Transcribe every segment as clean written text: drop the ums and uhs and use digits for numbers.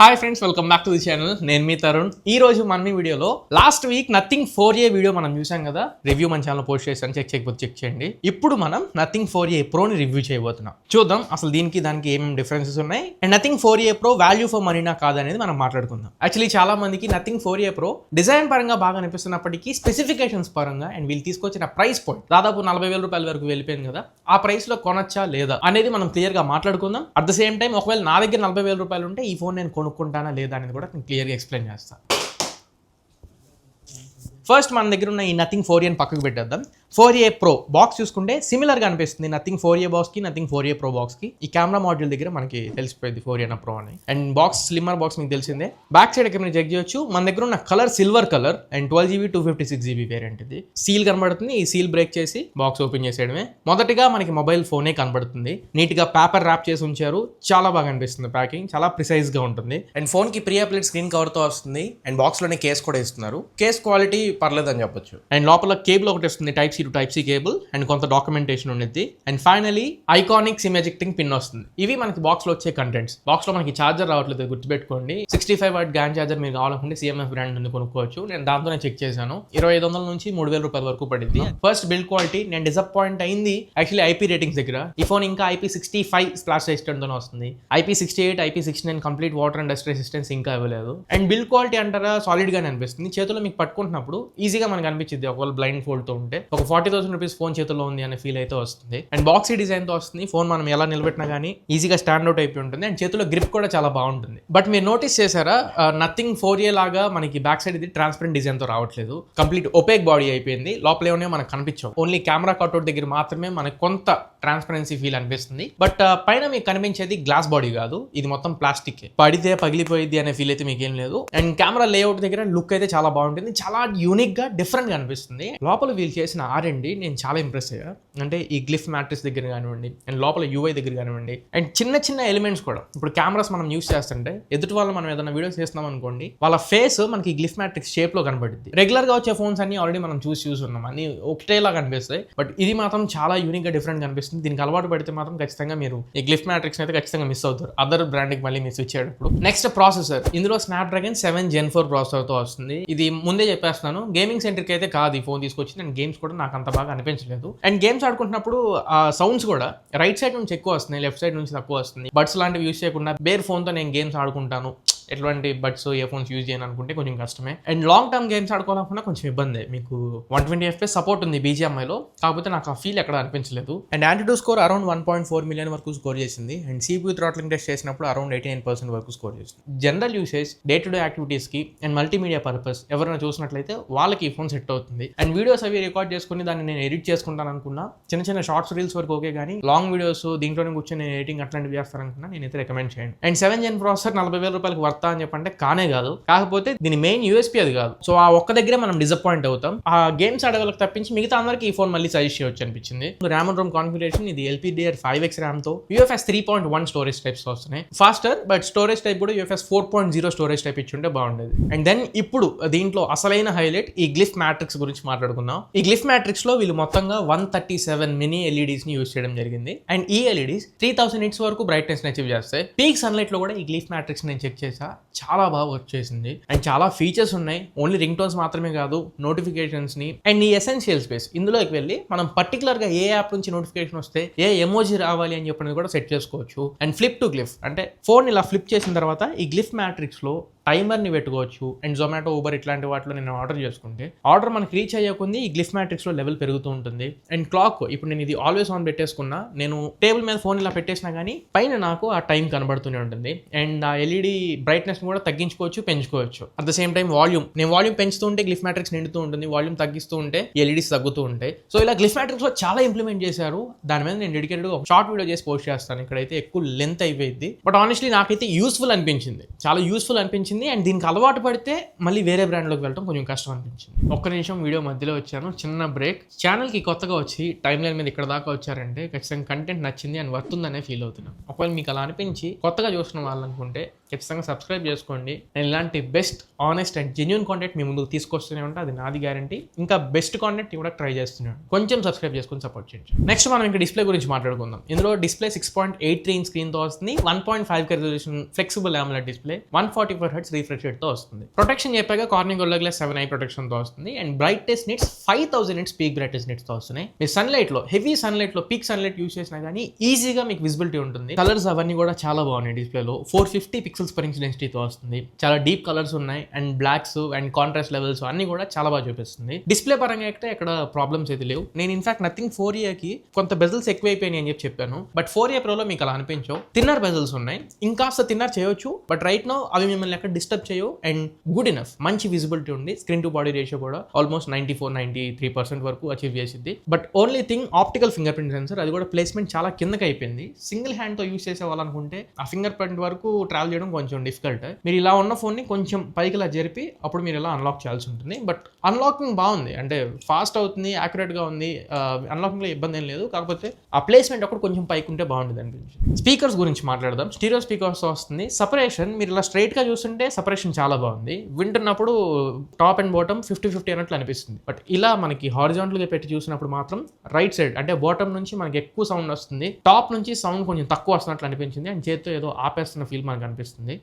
Hi friends, welcome back to the channel. నేను మీ తరుణ్. ఈ రోజు మన వీడియోలో last week nothing 4a video మనం చూసాం కదా, రివ్యూ మన ఛానల్ పోస్ట్ చేశాను, చెక్ చేయకపోతే చెక్ చేయండి. ఇప్పుడు మనం నథింగ్ 4a ప్రోని రివ్యూ చేయబోతున్నాం. చూద్దాం అసలు దీనికి దానికి ఏమేమి డిఫరెన్సెస్ ఉన్నాయి and Nothing 4a pro value for మనీనా కాదనేది మనం మాట్లాడుకుందాం. యాక్చువల్లీ చాలా మందికి నథింగ్ 4a ప్రో డిజైన్ పరంగా బాగా అనిపిస్తున్నప్పటికీ స్పెసిఫికేషన్స్ పరంగా అండ్ వీళ్ళు తీసుకొచ్చిన ప్రైస్ పాయింట్ దాదాపు 40,000 రూపాయల వరకు వెళ్ళిపోయింది కదా, ఆ ప్రైస్ లో కొనొచ్చా లేదా అనేది మనం క్లియర్ గా మాట్లాడుకుందాం. అట్ ద సేమ్ టైం ఒకవేళ నా దగ్గర 40,000 రూపాయలు ఉంటే ఈ ఫోన్ నేను కొనుక్కుంటానా లేదా అనేది కూడా నేను క్లియర్గా ఎక్స్ప్లెయిన్ చేస్తాను. ఫస్ట్ మన దగ్గర ఉన్న ఈ నథింగ్ 4a పక్కకు పెట్టేద్దాం. 4a ప్రో బాక్స్ చూసుకుంటే సిమిలర్గా అనిపిస్తుంది నథింగ్ 4a బాక్స్కి నథింగ్ 4a ప్రో బాక్స్కి. ఈ కెమెరా మాడ్యూల్ దగ్గర మనకి తెలిసిపోయింది 4a ప్రో అని. అండ్ బాక్స్ స్లిమ్మర్ బాక్స్ మీకు తెలిసిందే. బ్యాక్ సైడ్ ఇక్కడ మీరు చెక్ చేయొచ్చు. మన దగ్గర ఉన్న colour silver colour and 12GB 256GB variant. ఇది సీల్ కనబడుతుంది. ఈ సీల్ బ్రేక్ చేసి బాక్స్ ఓపెన్ చేసేయడమే. మొదటిగా మనకి మొబైల్ ఫోనే కనబడుతుంది. నీట్గా పేపర్ ర్యాప్ చేసి ఉంచారు. చాలా బాగా అనిపిస్తుంది. ప్యాకింగ్ చాలా ప్రిసైజ్గా ఉంటుంది. అండ్ ఫోన్కి ప్రీ అప్లైడ్ స్క్రీన్ కవర్తో వస్తుంది. అండ్ బాక్స్లోనే కేస్ కూడా ఇస్తున్నారు. కేస్ క్వాలిటీ పర్లేదని చెప్పొచ్చు. అండ్ లోపల కేబుల్ ఒకటి వస్తుంది, type C to type C cable and కొంత డాక్యుమెంటేషన్ ఉంది. And finally iconic sim ejecting pin వస్తుంది. ఇవి మనకి బాక్స్ లో వచ్చే కంటెంట్స్. బాక్స్ లో మనకి చార్జర్ రావట్లేదు, గుర్తుపెట్టుకోండి. 65W గ్యాన్ చార్జర్ మీరు కావాలనుకుంటే CMF బ్రాండ్ నుండి కొనుక్కోవచ్చు. నేను దాంతో చెక్ చేశాను. 2,500 నుంచి 3,000 రూపాయల వరకు పడింది. ఫస్ట్ బిల్డ్ క్వాలిటీ నేను డిసప్పాయింట్ అయింది యాక్చువల్లీ IP రేటింగ్స్ దగ్గర. ఈ ఫోన్ ఇంకా IP65 స్ప్లాష్ రెసిస్టెంట్ తోనే వస్తుంది. IP68, IP69 complete water and dust resistance ఇంకా ఇవ్వలేదు. అండ్ బిల్డ్ క్వాలిటీ అంటారా సాలిడ్ గానే అనిపిస్తుంది. చేతుల్లో మీకు పట్టుకుంటున్నప్పుడు ఈజీగా మనకు అనిపించింది. ఒకవేళ బ్లైండ్ ఫోల్డ్ తో ఉంటే ఒక 40,000 రూపీస్ ఫోన్ చేతుల్లో ఉంది అనే ఫీల్ అయితే వస్తుంది. అండ్ బాక్సీ డిజైన్ తో వస్తుంది. ఫోన్ మనం ఎలా నిలబెట్టినా కానీ ఈజీగా స్టాండ్ అవుట్ అయిపోయి ఉంటుంది. అండ్ చేతిలో గ్రిప్ కూడా చాలా బాగుంటుంది. బట్ మీరు నోటీస్ చేశారా, నథింగ్ 4a లాగా మనకి బ్యాక్ సైడ్ ఇది ట్రాన్స్పరెంట్ డిజైన్ తో రావట్లేదు. కంప్లీట్ ఒపేక్ బాడీ అయిపోయింది. లోపల ఏమన్నా మనకు కనిపించవు. ఓన్లీ కెమెరా కట్అవుట్ దగ్గర మాత్రమే మనకు కొంత ట్రాన్స్పరెన్సీ ఫీల్ అనిపిస్తుంది. బట్ పైన మీకు కనిపించేది గ్లాస్ బాడీ కాదు, ఇది మొత్తం ప్లాస్టిక్. పడితే పగిలిపోయింది అనే ఫీల్ అయితే మీకేం లేదు. అండ్ కెమెరా లేఅవుట్ దగ్గర లుక్ అయితే చాలా బాగుంటుంది. చాలా యూనిక్ గా డిఫరెంట్ గా అనిపిస్తుంది. లోపల వీళ్ళు చేసిన R&D నేను చాలా ఇంప్రెస్ అయ్యా. అంటే ఈ గ్లిఫ్ మ్యాట్రిక్స్ దగ్గర కానివ్వండి అండ్ లోపల UI దగ్గర కానివ్వండి అండ్ చిన్న చిన్న ఎలిమెంట్స్ కూడా. ఇప్పుడు కెమెరాస్ మనం యూస్ చేస్తుంటే ఎదుటి వాళ్ళు మనం ఏదైనా వీడియోస్ చేస్తున్నాం అనుకోండి, వాళ్ళ ఫేస్ మనకి గ్లిఫ్ మ్యాట్రిక్స్ షేప్ లో కనబడుద్ది. రెగ్యులర్ గా వచ్చే ఫోన్స్ అన్ని ఆల్రెడీ మనం చూసి ఉన్నాం, అన్ని ఒకటేలా కనిపిస్తాయి. బట్ ఇది మాత్రం చాలా యూనిక్ గా డిఫరెంట్ కనిపిస్తుంది. దీనికి అలవాటు పడితే మాత్రం ఖచ్చితంగా మీరు ఈ గ్లిఫ్ మ్యాట్రిక్స్ అయితే ఖచ్చితంగా మిస్ అవుతారు అదర్ బ్రాండ్ కి మళ్ళీ మీరు స్విచ్ అయ్యేటప్పుడు. Next processor. ఇందులో స్నాప్డ్రాగన్ 7 Gen 4 ప్రాసెసర్ తో వస్తుంది. ఇది ముందే చెప్పేస్తున్నాను, గేమింగ్ సెంటర్ కి అయితే కాదు ఈ ఫోన్ తీసుకొచ్చింది. అండ్ గేమ్స్ కూడా నాకు అంత బాగా అనిపించలేదు. అండ్ గేమ్స్ ఆడుకుంటున్నప్పుడు ఆ సౌండ్స్ కూడా రైట్ సైడ్ నుంచి ఎక్కువ వస్తున్నాయి, లెఫ్ట్ సైడ్ నుంచి తక్కువ వస్తుంది. బడ్స్ లాంటివి యూస్ చేయకుండా బేర్ ఫోన్ తో నేను గేమ్స్ ఆడుకుంటాను, ఎటువంటి బడ్స్ ఇయర్ ఫోన్స్ యూజ్ చేయను అనుకుంటే కొంచెం కష్టమే. అండ్ లాంగ్ టర్మ్ గేమ్స్ ఆడుకోవాలనుకున్నా కొంచెం ఇబ్బంది. మీకు 120 FPS సపోర్ట్ ఉంది BGMIలో, కాకపోతే నాకు ఆ ఫీల్ ఎక్కడ అనిపించలేదు. And Antutu score around 1.4 million వరకు స్కోర్ చేసింది. అండ్ CPU థ్రాట్లింగ్ టెస్ట్ చేసినప్పుడు అరౌండ్ 89% వరకు స్కోర్ చేసింది. General usage, day to day activities కి అండ్ మల్టీమీడియా పర్పస్ ఎవరైనా చూసినట్లయితే వాళ్ళకి ఈ ఫోన్ సెట్ అవుతుంది. అండ్ వీడియోస్ అవి రికార్డ్ చేసుకుని దాన్ని నేను ఎడిట్ చేసుకుంటాను అనుకున్నా, చిన్న చిన్న షార్ట్స్ రీల్స్ వరకు ఓకే, కానీ లాంగ్ వీడియోస్ దీంట్లోనే కూర్చొని నేను ఎడిటింగ్ అట్లాంటివి చేస్తారనుకున్నా నేనైతే రికమెండ్ చేయండి. అండ్ 7 Gen ప్రాసెసర్ 40,000 రూపాయలకు వర్తా అని చెప్పంటే కానే కాదు. కాకపోతే దీని మెయిన్ USP అది కాదు. సో ఆ ఒక్క దగ్గరే మనం డిసప్పాయింట్ అవుతాం. ఆ గేమ్స్ ఆడేవాళ్ళకి తప్పించి మిగతా అందరికి ఈ ఫోన్ మళ్ళీ సజెస్ట్ చేయొచ్చు అనిపించింది. RAM and ROM కాన్ఫిగరేషన్ ఇది LPDDR5X RAM తో UFS 3.1 స్టోరేజ్ టైప్స్ వస్తున్నాయి. ఫాస్టర్ బట్ స్టోరేజ్ టైప్ కూడా UFS 4.0 స్టోరేజ్ టైప్ ఇచ్చుంటే బాగుండేది. అండ్ దెన్ ఇప్పుడు దీంట్లో అసలైన హైలైట్ ఈ గ్లిఫ్ మ్యాట్రిక్స్ గురించి మాట్లాడుకుందాం. ఈ గ్లిఫ్ మ్యాట్రిక్స్ లో వీళ్ళు మొత్తంగా 137 మినీ LEDs ని యూజ్ చేయడం జరిగింది. అండ్ ఈ LEDs 3000 nits వరకు బ్రైట్నెస్ అచీవ్ చేస్తాయి. పీక్ సన్లైట్ లో కూడా ఈ గ్లిఫ్ మ్యాట్రిక్స్ నేను చెక్ చేసా, చాలా బాగా వర్క్ చేసింది. అండ్ చాలా ఫీచర్స్ ఉన్నాయి. ఓన్లీ రింగ్ టోన్స్ మాత్రమే కాదు, నోటిఫికేషన్స్ ని అండ్ ఈ ఎసెన్షియల్ స్పేస్ ఇందులోకి వెళ్ళి మనం పర్టికులర్ గా ఏ యాప్ నుంచి నోటిఫికేషన్ వస్తే ఏ ఎమోజీ రావాలి అని చెప్పినది కూడా సెట్ చేసుకోవచ్చు. అండ్ ఫ్లిప్ టు గ్లిఫ్ అంటే ఫోన్ ఇలా ఫ్లిప్ చేసిన తర్వాత ఈ గ్లిఫ్ మ్యాట్రిక్స్ లో టైమర్ని పెట్టుకోవచ్చు. అండ్ జొమాటో, ఊబర్ ఇట్లాంటి వాటిలో నేను ఆర్డర్ చేసుకుంటే ఆర్డర్ మనకి రీచ్ అయ్యకుంది ఈ గ్లిఫ్ మ్యాట్రిక్స్లో లెవెల్ పెరుగుతూ ఉంటుంది. అండ్ క్లాక్ ఇప్పుడు నేను ఇది ఆల్వేస్ ఆన్ పెట్టేసుకున్నా, నేను టేబుల్ మీద ఫోన్ ఇలా పెట్టేసినా కానీ పైన నాకు ఆ టైం కనబడుతూనే ఉంటుంది. అండ్ ఆ LED బ్రైట్నెస్ కూడా తగ్గించుకోవచ్చు, పెంచుకోవచ్చు. At the same time volume, నేను వాల్యూమ్ పెంచుతూ ఉంటే గ్లిఫ్ మ్యాట్రిక్స్ నిండుతూ ఉంటుంది, వాల్యూమ్ తగ్గిస్తూ ఉంటే LEDs తగ్గుతూ ఉంటాయి. సో ఇలా గ్లిఫ్ మ్యాట్రిక్స్లో చాలా ఇంప్లిమెంట్ చేశారు. దాని మీద నేను డెడికేటెడ్గా ఒక షార్ట్ వీడియో చేసి పోస్ట్ చేస్తాను. ఇక్కడైతే ఎక్కువ లెంత్ అయిపోయింది. బట్ ఆనెస్ట్లీ నాకైతే యూస్ఫుల్ అనిపించింది, చాలా యూస్ఫుల్ అనిపించింది. అనిపించింది. అండ్ దీనికి అలవాటు పడితే మళ్ళీ వేరే బ్రాండ్లోకి వెళ్ళడం కొంచెం కష్టం అనిపించింది. ఒక్క నిమిషం వీడియో మధ్యలో వచ్చాను, చిన్న బ్రేక్. ఛానల్కి కొత్తగా వచ్చి టైం లైన్ మీద ఇక్కడ దాకా వచ్చారంటే ఖచ్చితంగా కంటెంట్ నచ్చింది అని వర్తుందనే ఫీల్ అవుతున్నాను. ఒకవేళ మీకు అలా అనిపించి కొత్తగా చూస్తున్న వాళ్ళనుకుంటే ఖచ్చితంగా సబ్స్క్రైబ్ చేసుకోండి. నేను ఇలాంటి best, honest and genuine content మీ ముందుకు తీసుకొస్తూనే ఉంటా, అది నాది గ్యారంటీ. ఇంకా బెస్ట్ కాంటెంట్ కూడా ట్రై చేస్తున్నాను. కొంచెం సబ్స్క్రైబ్ చేసుకొని సపోర్ట్ చేయండి. నెక్స్ట్ మనం ఇంకా డిస్ప్లే గురించి మాట్లాడుకుందాం. ఇందులో డిస్ప్లే 6.83 ఇంచ్ స్క్రీన్ తో వస్తుంది. 1.5K resolution flexible AMOLED display, 144 Hz refresh rate తో వస్తుంది. ప్రొటెక్షన్ చెప్పాక Corning gorilla glass 7i protection తో వస్తుంది. And brightness nits 5000 nits peak brightness nits తో వస్తున్నాయి. మీరు సన్లైట్ లో, హెవీ సన్లైట్ లో, పీక్ సన్లైట్ యూస్ చేసినా కానీ ఈజీగా మీకు విజిబిలిటీ ఉంటుంది. కలర్స్ అవన్నీ కూడా చాలా బాగున్నాయి. డిస్ప్లేలో 450 పిక్సెల్స్ పర్ ఇంచ్ డెన్సిటీతో వస్తుంది. చాలా డీప్ కలర్స్ ఉన్నాయి. And blocks and contrast levels అన్ని కూడా చాలా బాగా చూపిస్తుంది. డిస్ప్లే పరంగా అయితే ఎక్కడ ప్రాబ్లమ్స్ అయితే లేవు. నేను ఇన్ఫాక్ట్ నథింగ్ 4Aకి కొంత బెజల్స్ ఎక్కువైపోయినాయి అని చెప్పాను. బట్ 4A ప్రోలో మీకు అలా అనిపించవు. థిన్నర్ బెజల్స్ ఉన్నాయి. ఇంకాస్త థిన్నర్ చేయొచ్చు, బట్ రైట్ నో అవి మిమ్మల్ని ఎక్కడ డిస్టర్బ్ చేయవు. అండ్ గుడ్ ఇనఫ్, మంచి విజిబిలిటీ ఉంది. స్క్రీన్ టు బాడీ రేషియో కూడా ఆల్మోస్ట్ 94-93% వరకు అచీవ్ చేసింది. But only thing optical finger print sensor, అది కూడా ప్లేస్మెంట్ చాలా కిందకి అయిపోయింది. సింగిల్ హ్యాండ్ తో యూస్ చేసే వాళ్ళనుకుంటే ఆ ఫింగర్ ప్రింట్ వరకు ట్రావెల్ చేయడం కొంచెం డిఫికల్ట్. మీరు ఇలా ఉన్న ఫోన్ ని కొంచెం పైకి ఇలా జరిపి అప్పుడు మీరు ఇలా అన్లాక్ చేయాల్సి ఉంటుంది. బట్ అన్లాకింగ్ బాగుంది, అంటే ఫాస్ట్ అవుతుంది, యాక్యురేట్ గా ఉంది. అన్లాకింగ్ లో ఇబ్బంది ఏం లేదు. కాకపోతే ఆ ప్లేస్మెంట్ అక్కడ కొంచెం పైకి ఉంటే బాగుంటుంది అనిపించింది. స్పీకర్స్ గురించి మాట్లాడదాం. స్టీరియో స్పీకర్స్ వస్తుంది. సపరేషన్ మీరు ఇలా స్ట్రైట్ గా చూస్తుంటే సపరేషన్ చాలా బాగుంది. వింటున్నప్పుడు టాప్ అండ్ బాటమ్ 50-50 అన్నట్లు అనిపిస్తుంది. బట్ ఇలా మనకి హారిజాంటల్ గా పెట్టి చూసినప్పుడు మాత్రం రైట్ సైడ్ అంటే బాటమ్ నుంచి మనకి ఎక్కువ సౌండ్ వస్తుంది, టాప్ నుంచి సౌండ్ కొంచెం తక్కువ వస్తున్నట్లు అనిపించింది. అండ్ చేతితో ఏదో ఆపేస్తున్న ఫీల్ మనకు అనిపిస్తుంది.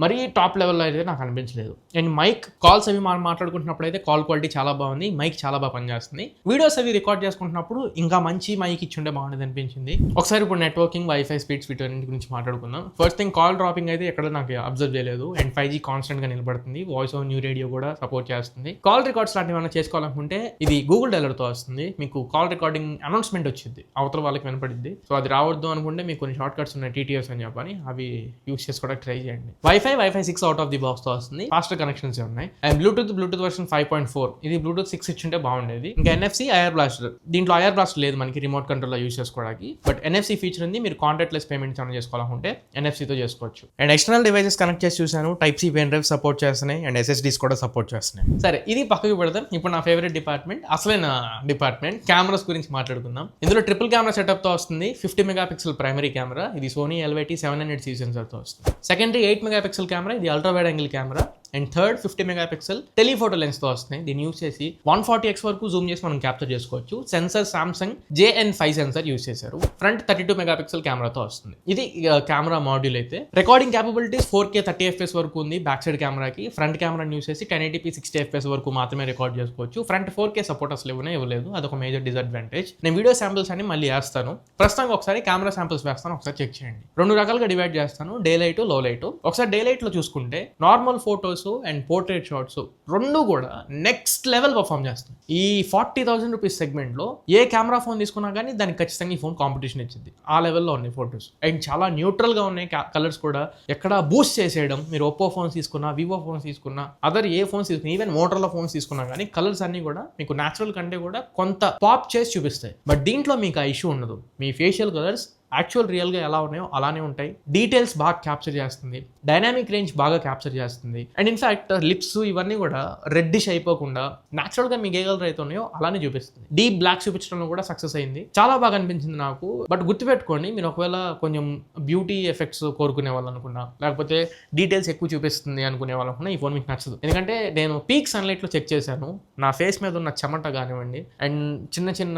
మరీ టాప్ లెవెల్లో అయితే నాకు అనిపించలేదు. అండ్ మైక్ కాల్స్ అవి మనం మాట్లాడుకుంటున్నప్పుడు అయితే కాల్ క్వాలిటీ చాలా బాగుంది. మైక్ చాలా బాగా పనిచేస్తుంది. వీడియోస్ అవి రికార్డ్ చేసుకుంటున్నప్పుడు ఇంకా మంచి మైక్ ఇచ్చుండే బాగుండేది అనిపించింది. ఒకసారి ఇప్పుడు నెట్వర్కింగ్, వైఫై స్పీడ్స్ వీటన్నిటి గురించి మాట్లాడుకుందాం. ఫస్ట్ థింగ్, కాల్ డ్రాపింగ్ అయితే ఎక్కడ నాకు అబ్జర్వ్ చేయలేదు. అండ్ 5G కాన్స్టెంట్ గా నిలబడుతుంది. వాయిస్ ఓవర్ న్యూ రేడియో కూడా సపోర్ట్ చేస్తుంది. కాల్ రికార్డ్స్ లాంటివి ఏమైనా చేసుకోవాలనుకుంటే ఇది గూగుల్ డైలర్తో వస్తుంది. మీకు కాల్ రికార్డింగ్ అనౌన్స్మెంట్ వచ్చింది, అవతల వాళ్ళకి వినపడింది. సో అది రావద్దు అనుకుంటే మీకు కొన్ని షార్ట్ కట్స్ ఉన్నాయి, TTS అని చెప్పని, అవి యూస్ చేసుకోవడానికి ట్రై చేయండి. Wifi 6 out of the box తో వస్తుంది. ఫాస్టర్ కనెక్షన్స్ ఉన్నాయి. అండ్ బ్లూటూత్ వర్షన్ 5.4, ఇది బ్లూటూత్ 6 ఇచ్చుంటే బాగుండేది. ఇంకా NFC ఐఆర్ బ్లాస్టర్, దీంట్లో ఐఆర్ బ్లాస్టర్ లేదు మనకి రిమోట్ కంట్రోల్ లో యూస్ చేసుకోవడానికి. బట్ NFC ఫీచర్ ఉంది. మీరు కాంటాక్ట్ లెస్ పేమెంట్స్ ఏమైనా చేసుకోవాలనుకుంటే NFC తో చేసుకోవచ్చు. అండ్ ఎక్స్టర్నల్ డివైసెస్ కనెక్ట్ చేసి చూసాను. Type-C పెన్ డ్రైవ్ సపోర్ట్ చేస్తున్నాయి. అండ్ SSDs కూడా సపోర్ట్ చేస్తున్నాయి. సరే, ఇది పక్కకి పెడదాం. ఇప్పుడు నా ఫేవరెట్ డిపార్ట్మెంట్, అసలైన డిపార్ట్మెంట్, కెమెరాస్ గురించి మాట్లాడుకుందాం. ఇందులో ట్రిపుల్ కెమెరా సెటప్ తో వస్తుంది. 50 మెగాపిక్సెల్ ప్రైమరీ కెమెరా, ఇది సోనీ LYT 700C సెన్సార్ తో వస్తుంది. సెకండరీ 8 మెగాపిక్సెల్ కెమెరా, ఇది ultra wide angle camera. And third 50 megapixel telephoto lens తో వస్తున్నాయి. దీన్ని యూస్ చేసి 140x వరకు జూమ్ చేసి మనం క్యాప్చర్ చేసుకోవచ్చు. Sensor Samsung JN5 sensor use చేశారు. ఫ్రంట్ 32 మెగాపిక్సెల్ కెమెరాతో వస్తుంది. ఇది కెమెరా మాడ్యూల్ అయితే. రికార్డింగ్ క్యాపబిలిటీస్ 4K 30fps వరకు ఉంది బ్యాక్ సైడ్ కెమెరాకి. ఫ్రంట్ కెమెరా యూస్ చేసి 1080p 60fps వరకు మాత్రమే రికార్డ్ చేసుకోవచ్చు. ఫ్రంట్ 4K సపోర్ట్ అసలు ఇవ్వలేదు, అదొక మేజర్ డిసడ్వాంటేజ్. నేను వీడియో శాంపిల్స్ అని మళ్ళీ వేస్తాను. ప్రస్తుతానికి ఒకసారి కెమెరా శాంపిల్స్ వేస్తాను, ఒకసారి చెక్ చేయండి. 2 రకాలుగా డివైడ్ చేస్తాను, డే లైట్, లో లైట్. ఒకసారి డే లైట్ లో చూసుకుంటే normal photos and portrait shots రెండు కూడా నెక్స్ట్ లెవెల్ పర్ఫామ్ చేస్తుంది. ఈ 40,000 రూపీస్ సెగ్మెంట్ లో ఏ కెమెరా ఫోన్ తీసుకున్నా కానీ దానికి ఖచ్చితంగా ఈ ఫోన్ కాంపిటీషన్ ఇచ్చింది. ఆ లెవెల్లో ఉన్నాయి ఫోటోస్. అండ్ చాలా న్యూట్రల్ గా ఉన్నాయి కలర్స్ కూడా. ఎక్కడ బూస్ట్ చేసేయడం, మీరు ఒప్పో ఫోన్స్ తీసుకున్నా, వివో ఫోన్స్ తీసుకున్నా, అదర్ ఏ ఫోన్స్ తీసుకున్నా, ఈవెన్ మోటరోలా ఫోన్స్ తీసుకున్నా కానీ కలర్స్ అన్ని కూడా మీకు న్యాచురల్ కంటే కూడా కొంత పాప్ చేసి చూపిస్తాయి. బట్ దీంట్లో మీకు ఆ ఇష్యూ ఉండదు. మీ ఫేషియల్ కలర్స్ యాక్చువల్ రియల్గా ఎలా ఉన్నాయో అలానే ఉంటాయి. డీటెయిల్స్ బాగా క్యాప్చర్ చేస్తుంది. డైనామిక్ రేంజ్ బాగా క్యాప్చర్ చేస్తుంది. అండ్ ఇన్ఫాక్ట్ లిప్స్ ఇవన్నీ కూడా రెడ్డిష్ అయిపోకుండా న్యాచురల్గా మీకు ఏ కలర్ అయితే ఉన్నాయో అలానే చూపిస్తుంది. డీప్ బ్లాక్ చూపించడంలో కూడా సక్సెస్ అయింది. చాలా బాగా అనిపించింది నాకు. బట్ గుర్తుపెట్టుకోండి, మీరు ఒకవేళ కొంచెం బ్యూటీ ఎఫెక్ట్స్ కోరుకునే వాళ్ళు అనుకున్నా, లేకపోతే డీటెయిల్స్ ఎక్కువ చూపిస్తుంది అనుకునే వాళ్ళు అనుకున్నా, ఈ ఫోన్ మీకు నచ్చదు. ఎందుకంటే నేను పీక్ సన్లైట్లో చెక్ చేశాను. నా ఫేస్ మీద ఉన్న చెమట కానివ్వండి, అండ్ చిన్న చిన్న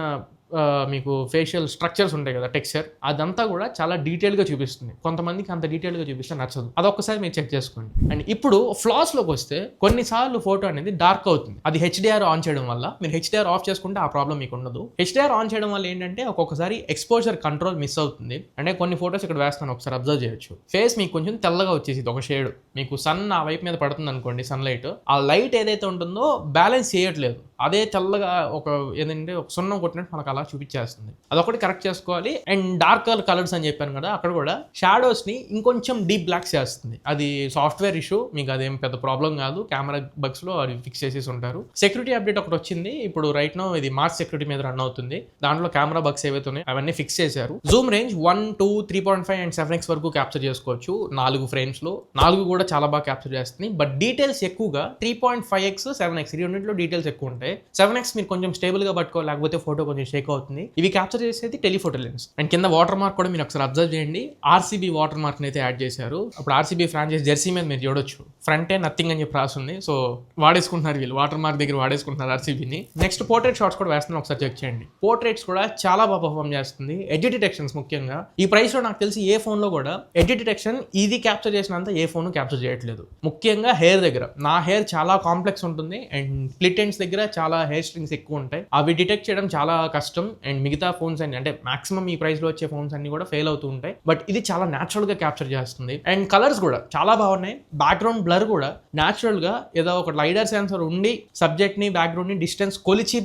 మీకు ఫేషియల్ స్ట్రక్చర్స్ ఉంటాయి కదా, టెక్స్చర్, అదంతా కూడా చాలా డీటెయిల్గా చూపిస్తుంది. కొంతమందికి అంత డీటెయిల్గా చూపిస్తే నచ్చదు. అదొక్కసారి మీరు చెక్ చేసుకోండి. అండ్ ఇప్పుడు ఫ్లాస్లోకి వస్తే కొన్నిసార్లు ఫోటో అనేది డార్క్ అవుతుంది. అది HDR ఆన్ చేయడం వల్ల. మీరు HDR ఆఫ్ చేసుకుంటే ఆ ప్రాబ్లం మీకు ఉండదు. HDR ఆన్ చేయడం వల్ల ఏంటంటే ఒక్కొక్కసారి ఎక్స్పోజర్ కంట్రోల్ మిస్ అవుతుంది. అంటే కొన్ని ఫోటోస్ ఇక్కడ వేస్తాను, ఒకసారి అబ్జర్వ్ చేయొచ్చు. ఫేస్ మీకు కొంచెం తెల్లగా వచ్చేసింది ఒక షేడ్. మీకు సన్ ఆ వైపు మీద పడుతుంది అనుకోండి, సన్ లైట్, ఆ లైట్ ఏదైతే ఉంటుందో బ్యాలెన్స్ చేయట్లేదు. అదే తెల్లగా ఒక ఏంటంటే ఒక సున్నం కొట్టినట్టు మనకు అలా చూపించేస్తుంది. అదొకటి కరెక్ట్ చేసుకోవాలి. అండ్ డార్క్ కలర్స్ అని చెప్పాను కదా, అక్కడ కూడా షాడోస్ ని ఇంకొంచెం డీప్ బ్లాక్స్ చేస్తుంది. అది సాఫ్ట్వేర్ ఇష్యూ, మీకు అదేం పెద్ద ప్రాబ్లం కాదు. కెమెరా బగ్స్ లో అది ఫిక్స్ చేసేసి ఉంటారు. సెక్యూరిటీ అప్డేట్ ఒకటి వచ్చింది ఇప్పుడు రైట్ నో, ఇది మార్చ్ సెక్యూరిటీ మీద రన్ అవుతుంది. దాంట్లో కెమెరా బగ్స్ ఏవైతే ఉన్నాయో అవన్నీ ఫిక్స్ చేశారు. జూమ్ రేంజ్ 1, 2, 3.5 అండ్ 7x వరకు క్యాప్చర్ చేసుకోవచ్చు 4 ఫ్రేమ్స్ లో. 4 కూడా చాలా బాగా క్యాప్చర్ చేస్తుంది. బట్ డీటెయిల్స్ ఎక్కువగా 3.5x 7x ఈ రెండింటిలో డీటెయిల్స్ ఎక్కువ ఉంటాయి. 7x మీరు కొంచెం స్టేబుల్ గా పట్టుకోవాలి, లేకపోతే ఫోటో కొంచెం షేక్ అవుతుంది. ఇవి క్యాప్చర్ చేసేది టెలిఫోటో లెన్స్. అండ్ కింద వాటర్ మార్క్ కూడా మీరు ఒకసారి అబ్జర్వ్ చేయండి. ఆర్సీబీ వాటర్ మార్క్ అయితే యాడ్ చేశారు. అప్పుడు ఆర్సీబీ ఫ్రాంచైజ్ జెర్సీ మీద మీరు చూడొచ్చు, ఫ్రంట్ ఏ నథింగ్ అని చెప్పి రాస్తుంది. సో వాడేసుకుంటున్నారు వీళ్ళు, వాటర్ మార్క్ దగ్గర వాడేసుకుంటున్నారు ఆర్సీబీని. నెక్స్ట్ పోర్ట్రేట్ షాట్స్ కూడా వేస్తున్నాను, ఒకసారి చెక్ చేయండి. పోర్ట్రేట్స్ కూడా చాలా బాగా పర్ఫామ్ చేస్తుంది. ఎడ్జ్ డిటెక్షన్స్ ముఖ్యంగా ఈ ప్రైస్ లో నాకు తెలిసి ఏ ఫోన్ లో కూడా ఎడ్జ్ డిటెక్షన్ ఇది క్యాప్చర్ చేసినంత ఏ ఫోన్ క్యాప్చర్ చేయట్లేదు. ముఖ్యంగా హెయిర్ దగ్గర, నా హెయిర్ చాలా కాంప్లెక్స్ ఉంటుంది అండ్ స్ప్లిట్ ఎండ్స్ దగ్గర చాలా హెయిర్ స్ట్రింగ్స్ ఎక్కువ ఉంటాయి. అవి డిటెక్ట్ చేయడం చాలా కష్టం. అండ్ మిగతా ఫోన్స్ అన్ని అంటే మాక్సిమం ఈ ప్రైస్ లో వచ్చే ఫోన్స్ అన్ని కూడా ఫెయిల్ అవుతూ ఉంటాయి. బట్ ఇది చాలా న్యాచురల్ గా క్యాప్చర్ చేస్తుంది. అండ్ కలర్స్ కూడా చాలా బాగున్నాయి. బ్యాక్గ్రౌండ్ బ్లర్ కూడా న్యాచురల్ గా ఏదో ఒక లైడర్ సెన్సర్ ఉండి సబ్జెక్ట్ ని బ్యాక్గ్రౌండ్ ని డిస్టెన్స్ కొలిచి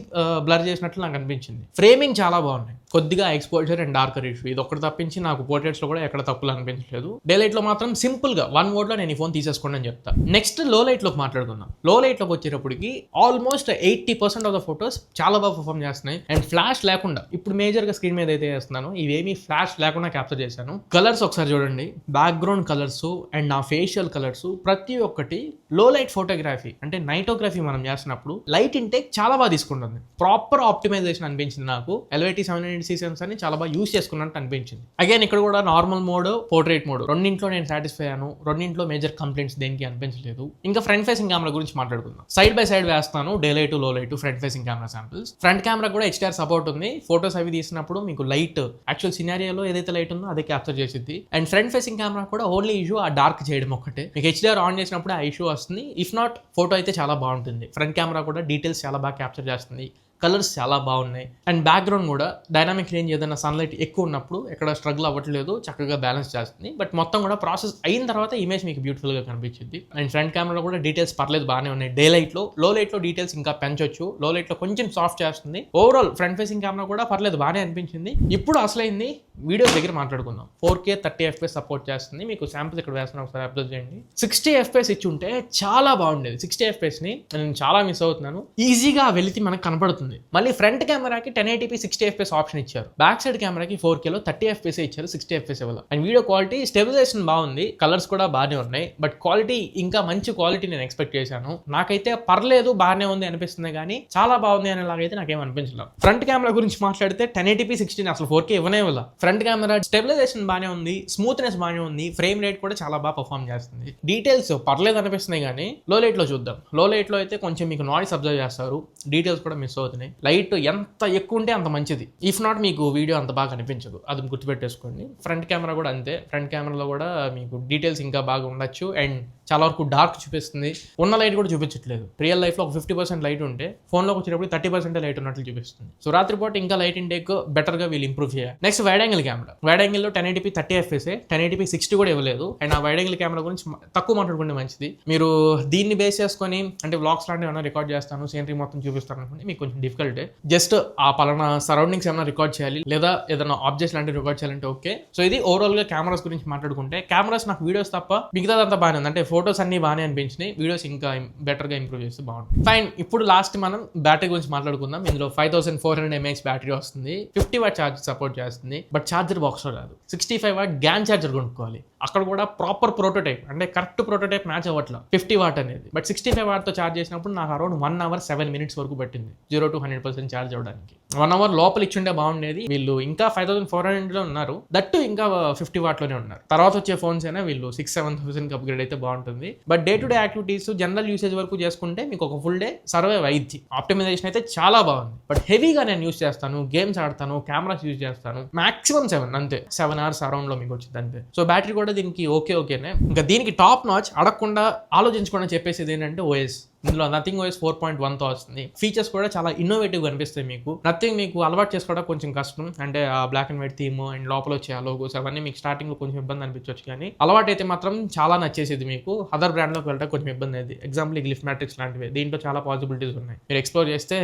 బ్లర్ చేసినట్లు నాకు అనిపించింది. ఫ్రేమింగ్ చాలా బాగున్నాయి. కొద్దిగా ఎక్స్పోజర్ అండ్ డార్కర్ ఇష్యూ ఇది ఒకటి తప్పించి నాకు పోర్ట్రేట్స్ లో కూడా ఎక్కడ తప్పులు అనిపించలేదు. డే లైట్ లో మాత్రం సింపుల్ గా 1 word లో నేను ఈ ఫోన్ తీసేసుకోండి అని చెప్తా. నెక్స్ట్ లో లైట్ లోకి మాట్లాడుకుందాం. లో లైట్ లోకి వచ్చేటప్పటికి ఆల్మోస్ట్ 80% ఆఫ్ ద ఫోటోస్ చాలా బాగా పర్ఫామ్ చేస్తున్నాయి. అండ్ ఫ్లాష్ లేకుండా, ఇప్పుడు మేజర్ గా స్క్రీన్ మీద అయితే చేస్తున్నాను, ఇవేమీ ఫ్లాష్ లేకుండా క్యాప్చర్ చేశాను. కలర్స్ ఒకసారి చూడండి, బ్యాక్గ్రౌండ్ కలర్స్ అండ్ నా ఫేషియల్ కలర్స్ ప్రతి ఒక్కటి లో లైట్ ఫోటోగ్రఫీ అంటే నైటోగ్రఫీ మనం చేస్తున్నప్పుడు లైట్ ఇంటేక్ చాలా బాగా తీసుకుంటుంది. ప్రాపర్ ఆప్టిమైజేషన్ అనిపించింది నాకు. LYT 790 సెన్సార్ ని చాలా బాగా యూస్ చేసుకున్నట్టు అనిపించింది. అగైన్ ఇక్కడ కూడా నార్మల్ మోడ్, పోర్ట్రేట్ మోడ్ రెండింట్లో నేను సాటిస్ఫై అయ్యాను. రెండింట్లో మేజర్ కంప్లైంట్స్ దేనికి అనిపించలేదు. ఇంకా ఫ్రంట్ ఫేసింగ్ కెమెరా గురించి మాట్లాడుకుందాం. సైడ్ బై సైడ్ వేస్తాను day light, low light, front facing camera samples. Front camera కూడా HDR సపోర్ట్ ఉంది. ఫోటోస్ అవి తీసినప్పుడు మీకు లైట్ యాక్చువల్ సినారియోలో ఏదైతే లైట్ ఉందో అదే క్యాప్చర్ చేసింది. అండ్ ఫ్రంట్ ఫేసింగ్ కెమెరా కూడా ఓన్లీ ఇష్యూ ఆ డార్క్ చేయడం ఒక్కటే. మీకు HDR ఆన్ చేసినప్పుడు ఆ ఇష్యూ వస్తుంది. ఇఫ్ నాట్ ఫోటో అయితే చాలా బాగుంటుంది. ఫ్రంట్ కెమెరా కూడా డీటెయిల్స్ చాలా బాగా క్యాప్చర్ చేస్తుంది. కలర్స్ చాలా బాగున్నాయి. అండ్ బ్యాక్గ్రౌండ్ కూడా డైనామిక్ రేంజ్ ఏదైనా సన్లైట్ ఎక్కువ ఉన్నప్పుడు ఎక్కడ స్ట్రగుల్ అవ్వట్లేదు, చక్కగా బ్యాలెన్స్ చేస్తుంది. బట్ మొత్తం కూడా ప్రాసెస్ అయిన తర్వాత ఇమేజ్ మీకు బ్యూటిఫుల్ గా కనిపించింది. అండ్ ఫ్రంట్ కెమెరా కూడా డీటెయిల్స్ పర్లేదు, బాగానే ఉన్నాయి. డే లైట్ లో, లో లైట్ లో డీటెయిల్స్ ఇంకా పెంచొచ్చు. లో లైట్ లో కొంచెం సాఫ్ట్ చేస్తుంది. ఓవరాల్ ఫ్రంట్ ఫేసింగ్ కెమెరా కూడా పర్లేదు, బాగానే అనిపించింది. ఇప్పుడు అసలైంది వీడియో దగ్గర మాట్లాడుకుందాం. 4K 30 FPS సపోర్ట్ చేస్తుంది. మీకు శాంపుల్స్ ఇక్కడ వేస్తున్నాను, ఒకసారి అబ్జర్వ్ చేయండి. 60 FPS ఇచ్చి ఉంటే చాలా బాగుండేది. 60 FPS ని నేను చాలా మిస్ అవుతున్నాను. ఈజీగా వెళితే మనకు కనపడుతుంది. మళ్ళీ ఫ్రంట్ కెమెరాకి 1080p 60 FPS ఆప్షన్ ఇచ్చారు. బ్యాక్ సైడ్ కెమెరాకి 4K లో 30 FPS ఇచ్చారు, 60 FPS ఇవ్వాలి. అండ్ వీడియో క్వాలిటీ స్టెబిలైజేషన్ బాగుంది. కలర్స్ కూడా బాగానే ఉన్నాయి. బట్ క్వాలిటీ ఇంకా మంచి క్వాలిటీ నేను ఎక్స్పెక్ట్ చేశాను. నాకైతే పర్లేదు, బాగానే ఉంది అనిపిస్తుంది, కానీ చాలా బాగుంది అనేలాగైతే నాకేం అనిపించలేదు. ఫ్రంట్ కెమెరా గురించి మాట్లాడితే 1080p 60 అసలు 4K ఇవ్వనే వల్ల. ఫ్రంట్ కెమెరా స్టెబిలైజేషన్ బాగానే ఉంది, స్మూత్నెస్ బాగానే ఉంది, ఫ్రేమ్ రేట్ కూడా చాలా బాగా పర్ఫామ్ చేస్తుంది. డీటెయిల్స్ పర్లేదు అనిపిస్తున్నాయి, కానీ లో లైట్ లో చూద్దాం. లో లైట్ లో అయితే కొంచెం మీకు నాయిస్ అబ్జర్వ్ చేస్తారు, డీటెయిల్స్ కూడా మిస్ అవుతున్నాయి. లైట్ ఎంత ఎక్కువ ఉంటే అంత మంచిది. ఇఫ్ నాట్ మీకు వీడియో అంత బాగా అనిపించదు, అది గుర్తుపెట్టేసుకోండి. ఫ్రంట్ కెమెరా కూడా అంతే. ఫ్రంట్ కెమెరాలో కూడా మీకు డీటెయిల్స్ ఇంకా బాగా ఉండొచ్చు. అండ్ చాలా వరకు డార్క్ చూపిస్తుంది. ఉన్న లైట్ కూడా చూపించట్లేదు. రియల్ లైఫ్ లో ఒక 50% లైట్ ఉంటే ఫోన్లోకి వచ్చేటప్పుడు 30% లైట్ ఉన్నట్లు చూపిస్తుంది. సో రాత్రిపూట ఇంకా లైట్ ఇంటేక్ బెటర్ గా వీళ్ళు ఇంప్రూవ్ చేయాలి. Next wide angle camera. Wide angle లో 1080p 30 FPS, 1080p 60 కూడా ఇవ్వలేదు. అండ్ ఆ వైడ్ యాంగిల్ కెమెరా గురించి తక్కువ మాట్లాడుకుంటే మంచిది. మీరు దీన్ని బేస్ చేసుకొని అంటే వ్లాగ్స్ లాంటివి ఏమైనా రికార్డ్ చేస్తాను, సీనరీ మొత్తం చూపిస్తాను అనుకుంటే మీకు కొంచెం డిఫికల్ట్. జస్ట్ ఆ పలానా సరౌండింగ్స్ ఏమైనా రికార్డ్ చేయాలి లేదా ఏదైనా ఆబ్జెక్ట్స్ లాంటివి రికార్డ్ చేయాలంటే ఓకే. సో ఇది ఓవరాల్ గా కెమెరాస్ గురించి మాట్లాడుకుంటే, కెమెరాస్ నాకు వీడియోస్ తప్ప మిగతాదంతా బాగానే ఉంది. అంటే ఫోటోస్ అన్ని బాగానే అనిపించినాయి, వీడియోస్ ఇంకా బెటర్ గా ఇంప్రూవ్ చేస్తే బాగుంటుంది. ఫైన్. ఇప్పుడు లాస్ట్ మనం బ్యాటరీ గురించి మాట్లాడుకుందాం. ఇందులో 5400 mAh బ్యాటరీ వస్తుంది, 50 watt ఛార్జ్ సపోర్ట్ చేస్తుంది. బట్ ఛార్జర్ బాక్స్ లో రాదు. 65 watt గ్యాన్ ఛార్జర్ కొనుక్కోవాలి. అక్కడ కూడా ప్రాపర్ ప్రోటోటైప్, అంటే కరెక్ట్ ప్రోటోటైప్ మ్యాచ్ అవ్వట్లా 50 watt అనేది. బట్ 65 watt తో ఛార్జ్ చేసినప్పుడు నాకు అరౌండ్ 1 hour 7 minutes వరకు పట్టింది 0 to 100% ఛార్జ్ అవ్వడానికి. 1 hour లోపల ఇచ్చుంటే బాగుండేది. వీళ్ళు ఇంకా 5400 లో ఉన్నారు, దట్టు ఇంకా 50 watt లోనే ఉన్నారు. తర్వాత వచ్చే ఫోన్స్ అయినా వీళ్ళు 6-7,000 అప్గ్రేడ్ అయితే బాగుంటుంది. But day to day activities, general usage వరకు చేసుకుంటే మీకు ఒక ఫుల్ డే సర్వైవ్ అయ్యింది. ఆప్టిమైజేషన్ అయితే చాలా బాగుంది. బట్ హెవీగా నేను యూస్ చేస్తాను, గేమ్స్ ఆడతాను, కెమెరాస్ యూజ్ చేస్తాను. మాక్సిమం 7 అంతే, 7 hours అరౌండ్ లో మీకు వచ్చింది అంతే. సో బ్యాటరీ కూడా దీనికి ఓకేనే. ఇంకా దీనికి టాప్ నాచ్ అడగకుండా ఆలోచించకుండా చెప్పేసేది ఏంటంటే OS. ఇందులో నథింగ్ OS 4.1తో వస్తుంది. ఫీచర్స్ కూడా చాలా ఇన్నోవేటివ్ అనిపిస్తాయి మీకు. నథింగ్ మీకు అలవాటు చేసుకోవడం కొంచెం కష్టం, అంటే ఆ black and white theme and లోపల వచ్చే ఆ లోగోస్ అవన్నీ మీకు స్టార్టింగ్ లో కొంచెం ఇబ్బంది అనిపించవచ్చు, కానీ అలవాటు అయితే మాత్రం చాలా నచ్చేసేది మీకు. అదర్ బ్రాండ్ లోకి వెళ్ళడం కొంచెం ఇబ్బంది అయింది. ఎగ్జాంపుల్ ఈ గ్లిఫ్ మ్యాట్రిక్స్ లాంటివి, దీంట్లో చాలా పాసిబిలిటీస్ ఉన్నాయి, మీరు ఎక్స్ప్లోర్ చేస్తే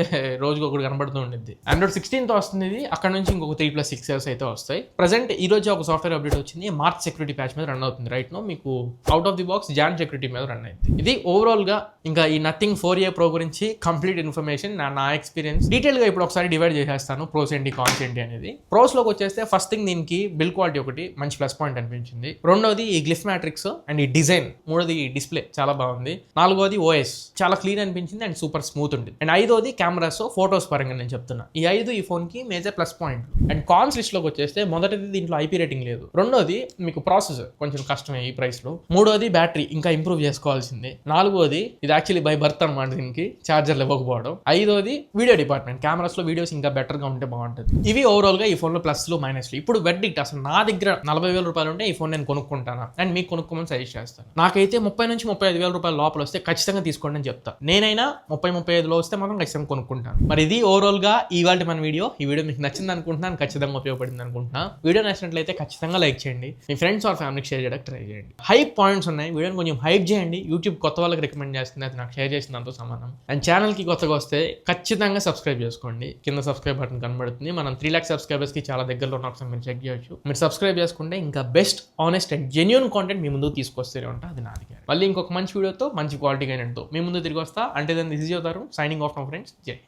రోజుకి ఒకటి కనబడుతూ ఉంటుంది. Android 16తో వస్తుంది ఇది. అక్కడ నుంచి ఇంకొక 3+6 years అయితే వస్తాయి. ప్రజెంట్ ఈ రోజు ఒక సాఫ్ట్వేర్ అప్డేట్ వచ్చింది, మార్చ్ సెక్యూరిటీ ప్యాచ్ మీద రన్ అవుతుంది. రైట్ నో మీకు out of the box Jan security మీద రన్ అయింది. ఇది ఓవరాల్ గా ఇంకా ఈ నథింగ్ 4a Pro గురించి కంప్లీట్ ఇన్ఫర్మేషన్, నా ఎక్స్పీరియన్స్ డీటెయిల్ గా ఇప్పుడు ఒకసారి డివైడ్ చేసేస్తాను, ప్రోస్ ఏంటి కాన్స్ ఏంటి అనేది. ప్రోస్ లోకి వచ్చేస్తే ఫస్ట్ థింగ్ దీనికి బిల్ క్వాలిటీ ఒకటి మంచి ప్లస్ పాయింట్ అనిపించింది. రెండోది ఈ గ్లిఫ్ మ్యాట్రిక్స్ అండ్ ఈ డిజైన్. మూడోది ఈ డిస్ప్లే చాలా బాగుంది. నాలుగోది OS చాలా క్లీన్ అనిపించింది అండ్ సూపర్ స్మూత్ ఉంది. అండ్ ఐదోది కెమెరాస్, ఫోటోస్ పరంగా నేను చెప్తున్నా, ఈ 5 ఈ ఫోన్ కి major plus point. And cons list లోకి వచ్చేస్తే మొదటిది దీంట్లో IP రేటింగ్ లేదు. రెండోది మీకు ప్రాసెసర్ కొంచెం కష్టమే ఈ ప్రైస్ లో. మూడోది బ్యాటరీ ఇంకా ఇంప్రూవ్ చేసుకోవాల్సింది. నాలుగోది ఇది యాక్చువల్లీ బై బర్త్ అనమాట, దీనికి చార్జర్లు ఇవ్వకపోవడం. ఐదోది వీడియో డిపార్ట్మెంట్, కెమెరాస్ లో వీడియోస్ ఇంకా బెటర్ గా ఉంటే బాగుంటుంది. ఇవి ఓవరాల్ గా ఈ ఫోన్ లో ప్లస్లు మైనస్లు. ఇప్పుడు వెర్డిక్ట్, అసలు నా దగ్గర 40,000 రూపాయలు ఉంటే ఈ ఫోన్ నేను కొనుక్కుంటానా అండ్ మీకు కొనుక్కోమని సజెస్ట్ చేస్తాను. నాకైతే 30 నుంచి 35,000 రూపాయల లోపల వస్తే ఖచ్చితంగా తీసుకోండి అని చెప్తా. నేనైనా 30-35లో వస్తే మాత్రం ఖచ్చితంగా కొనుక్కుంటాను. మరి ఇది ఓవరాల్ గా ఇవాళ మన వీడియో. ఈ వీడియో మీకు నచ్చింది అనుకుంటున్నాను, ఖచ్చితంగా ఉపయోగపడింది అనుకుంటున్నా. వీడియో నచ్చినట్లయితే ఖచ్చితంగా లైక్ చేయండి, మీ ఫ్రెండ్స్ ఆర్ ఫ్యామిలీకి షేర్ చేయడానికి ట్రై చేయండి. హైప్ పాయింట్స్ ఉన్నాయి, వీడియోని కొంచెం హైప్ చేయండి. యూట్యూబ్ కొత్త వాళ్ళకి రికమెండ్ చేస్తుంది, అది నాకు షేర్ చేసిన దాంతో సమానం. అండ్ ఛానల్కి కొత్తగా వస్తే ఖచ్చితంగా సబ్స్క్రైబ్ చేసుకోండి, కింద సబ్స్క్రైబ్ బటన్ కనబడుతుంది. మనం 3 lakhs సబ్స్క్రైబర్స్కి చాలా దగ్గరలో ఉన్న ఒకసారి మీరు చెక్ చేయొచ్చు. మీరు సబ్స్క్రైబ్ చేసుకుంటే ఇంకా best, honest and genuine content మీ ముందుకు తీసుకొస్తూనే ఉంటా, అది నాది. మళ్ళీ ఇంకొక మంచి వీడియోతో మంచి క్వాలిటీ గైనెట్తో మీ ముందు తిరిగి వస్తా. అంటే దాన్ని this is your Tarun signing off now friends. జై హింద్.